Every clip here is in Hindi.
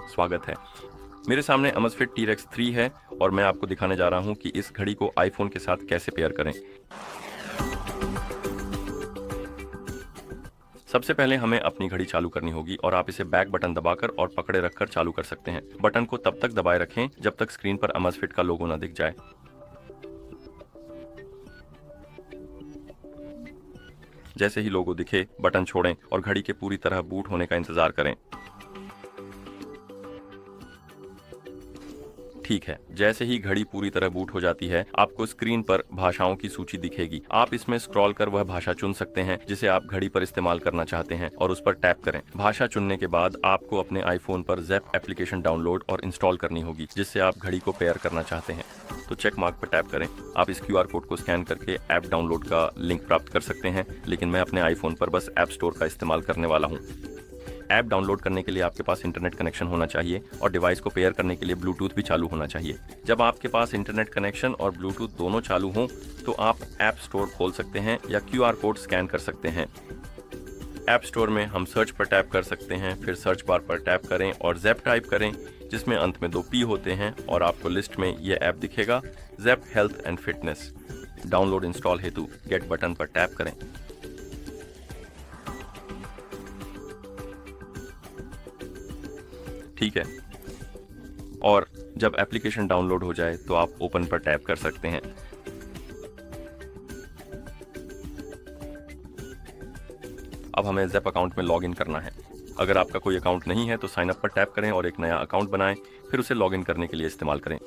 स्वागत है। मेरे सामने Amazfit T-Rex 3 है और मैं आपको दिखाने जा रहा हूं कि इस घड़ी को आईफोन के साथ कैसे पेयर करें। सबसे पहले हमें अपनी घड़ी चालू करनी होगी और आप इसे बैक बटन दबाकर और पकड़े रखकर चालू कर सकते हैं। बटन को तब तक दबाए रखें जब तक स्क्रीन पर Amazfit का लोगो न दिख जाए। जैसे ही लोगो दिखे, बटन छोड़ें और घड़ी के पूरी तरह बूट होने का इंतजार करें। ठीक है, जैसे ही घड़ी पूरी तरह बूट हो जाती है, आपको स्क्रीन पर भाषाओं की सूची दिखेगी। आप इसमें स्क्रॉल कर वह भाषा चुन सकते हैं जिसे आप घड़ी पर इस्तेमाल करना चाहते हैं और उस पर टैप करें। भाषा चुनने के बाद आपको अपने आईफोन पर ज़ैप एप्लीकेशन डाउनलोड और इंस्टॉल करनी होगी जिससे आप घड़ी को पेयर करना चाहते हैं। तो चेक मार्क पर टैप करें। आप इस QR कोड को स्कैन करके ऐप डाउनलोड का लिंक प्राप्त कर सकते हैं, लेकिन मैं अपने आईफोन पर बस ऐप स्टोर का इस्तेमाल करने वाला हूँ। ऐप डाउनलोड करने के लिए आपके पास इंटरनेट कनेक्शन होना चाहिए और डिवाइस को पेयर करने के लिए ब्लूटूथ भी चालू होना चाहिए। जब आपके पास इंटरनेट कनेक्शन और ब्लूटूथ दोनों चालू हों तो आप ऐप स्टोर खोल सकते हैं या QR कोड स्कैन कर सकते हैं। ऐप स्टोर में हम सर्च पर टैप कर सकते हैं, फिर सर्च बार पर टैप करें और ज़ैप टाइप करें जिसमें अंत में 2 P होते हैं और आपको लिस्ट में यह ऐप दिखेगा, zap health and fitness. Download install हेतु गेट बटन पर टैप करें। ठीक है, और जब एप्लीकेशन डाउनलोड हो जाए तो आप ओपन पर टैप कर सकते हैं। अब हमें ज़ैप अकाउंट में लॉगिन करना है। अगर आपका कोई अकाउंट नहीं है तो साइन अप पर टैप करें और एक नया अकाउंट बनाएं, फिर उसे लॉगिन करने के लिए इस्तेमाल करें।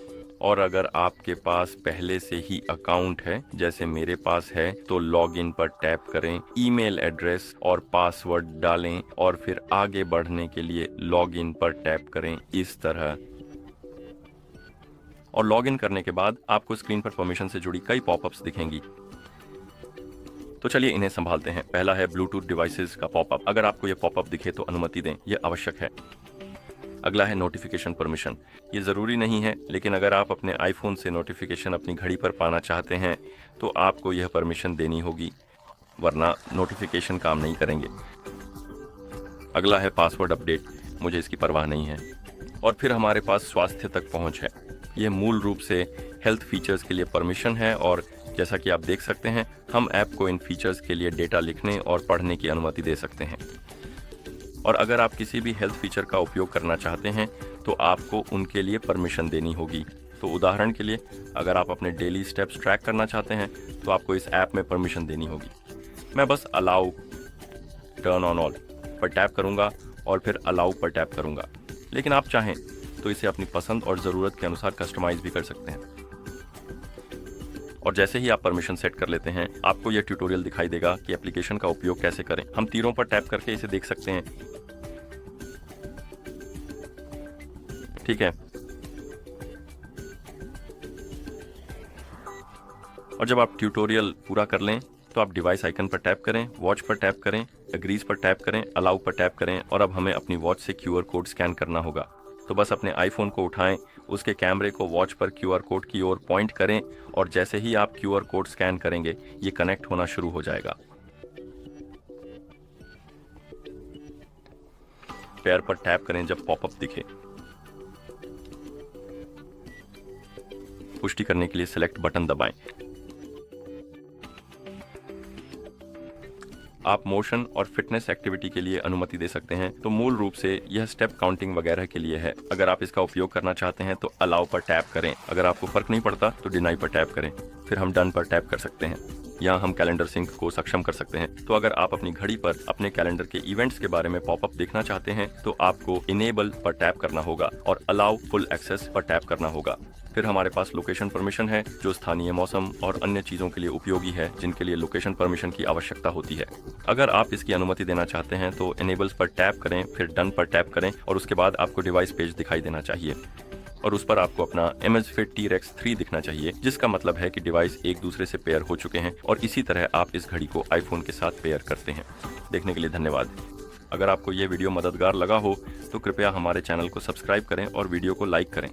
और अगर आपके पास पहले से ही अकाउंट है, जैसे मेरे पास है, तो लॉगिन पर टैप करें, ईमेल एड्रेस और पासवर्ड डालें और फिर आगे बढ़ने के लिए लॉगिन पर टैप करें इस तरह। और लॉगिन करने के बाद आपको स्क्रीन पर परमिशन से जुड़ी कई पॉपअप्स दिखेंगी। तो चलिए इन्हें संभालते हैं। पहला है ब्लूटूथ डिवाइसेस का पॉपअप। अगर आपको यह पॉपअप दिखे तो अनुमति दें, यह आवश्यक है। अगला है नोटिफिकेशन परमिशन। ये ज़रूरी नहीं है, लेकिन अगर आप अपने आईफोन से नोटिफिकेशन अपनी घड़ी पर पाना चाहते हैं तो आपको यह परमिशन देनी होगी, वरना नोटिफिकेशन काम नहीं करेंगे। अगला है पासवर्ड अपडेट। मुझे इसकी परवाह नहीं है। और फिर हमारे पास स्वास्थ्य तक पहुंच है। यह मूल रूप से हेल्थ फीचर्स के लिए परमिशन है और जैसा कि आप देख सकते हैं, हम ऐप को इन फीचर्स के लिए डेटा लिखने और पढ़ने की अनुमति दे सकते हैं। और अगर आप किसी भी हेल्थ फीचर का उपयोग करना चाहते हैं तो आपको उनके लिए परमिशन देनी होगी। तो उदाहरण के लिए, अगर आप अपने डेली स्टेप्स ट्रैक करना चाहते हैं तो आपको इस ऐप में परमिशन देनी होगी। मैं बस अलाउ टर्न ऑन ऑल पर टैप करूंगा और फिर अलाउ पर टैप करूंगा, लेकिन आप चाहें तो इसे अपनी पसंद और ज़रूरत के अनुसार कस्टमाइज भी कर सकते हैं। और जैसे ही आप परमिशन सेट कर लेते हैं, आपको यह ट्यूटोरियल दिखाई देगा कि एप्लीकेशन का उपयोग कैसे करें। हम तीरों पर टैप करके इसे देख सकते हैं। ठीक है, और जब आप ट्यूटोरियल पूरा कर लें तो आप डिवाइस आइकन पर टैप करें, वॉच पर टैप करें, एग्रीज पर टैप करें, अलाउ पर टैप करें और अब हमें अपनी वॉच से QR कोड स्कैन करना होगा। तो बस अपने आईफोन को उठाएं, उसके कैमरे को वॉच पर QR कोड की ओर पॉइंट करें और जैसे ही आप QR कोड स्कैन करेंगे, ये कनेक्ट होना शुरू हो जाएगा। पेयर पर टैप करें जब पॉपअप दिखे। पुष्टि करने के लिए सेलेक्ट बटन दबाएं। आप मोशन और फिटनेस एक्टिविटी के लिए अनुमति दे सकते हैं। तो मूल रूप से यह स्टेप काउंटिंग वगैरह के लिए है। अगर आप इसका उपयोग करना चाहते हैं तो अलाउ पर टैप करें। अगर आपको फर्क नहीं पड़ता तो डिनाई पर टैप करें, फिर हम डन पर टैप कर सकते हैं। यहाँ हम कैलेंडर सिंक को सक्षम कर सकते हैं। तो अगर आप अपनी घड़ी पर अपने कैलेंडर के इवेंट्स के बारे में पॉपअप देखना चाहते हैं तो आपको इनेबल पर टैप करना होगा और अलाउ फुल एक्सेस पर टैप करना होगा। फिर हमारे पास लोकेशन परमिशन है जो स्थानीय मौसम और अन्य चीज़ों के लिए उपयोगी है जिनके लिए लोकेशन परमिशन की आवश्यकता होती है। अगर आप इसकी अनुमति देना चाहते हैं तो इनेबल्स पर टैप करें, फिर डन पर टैप करें और उसके बाद आपको डिवाइस पेज दिखाई देना चाहिए और उस पर आपको अपना Amazfit T-Rex 3 दिखना चाहिए, जिसका मतलब है कि डिवाइस एक दूसरे से पेयर हो चुके हैं और इसी तरह आप इस घड़ी को आईफोन के साथ पेयर करते हैं। देखने के लिए धन्यवाद। अगर आपको ये वीडियो मददगार लगा हो तो कृपया हमारे चैनल को सब्सक्राइब करें और वीडियो को लाइक करें।